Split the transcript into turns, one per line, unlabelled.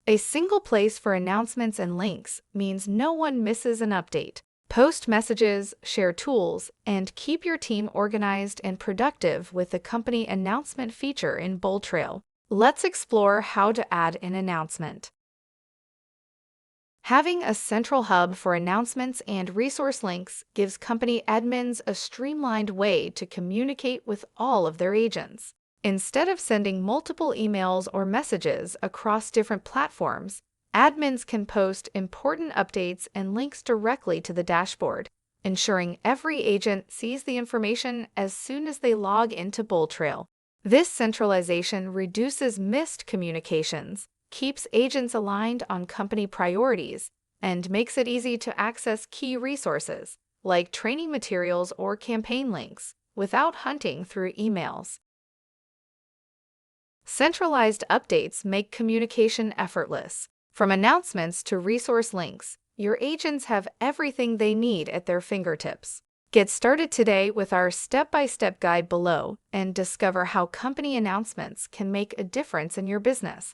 A single place for announcements and links means no one misses an update. Post messages, share tools, and keep your team organized and productive with the company announcement feature in BoldTrail. Let's explore how to add an announcement. Having a central hub for announcements and resource links gives company admins a streamlined way to communicate with all of their agents. Instead of sending multiple emails or messages across different platforms, admins can post important updates and links directly to the dashboard, ensuring every agent sees the information as soon as they log into BoldTrail. This centralization reduces missed communications, keeps agents aligned on company priorities, and makes it easy to access key resources, like training materials or campaign links, without hunting through emails. Centralized updates make communication effortless. From announcements to resource links, your agents have everything they need at their fingertips. Get started today with our step-by-step guide below and discover how company announcements can make a difference in your business.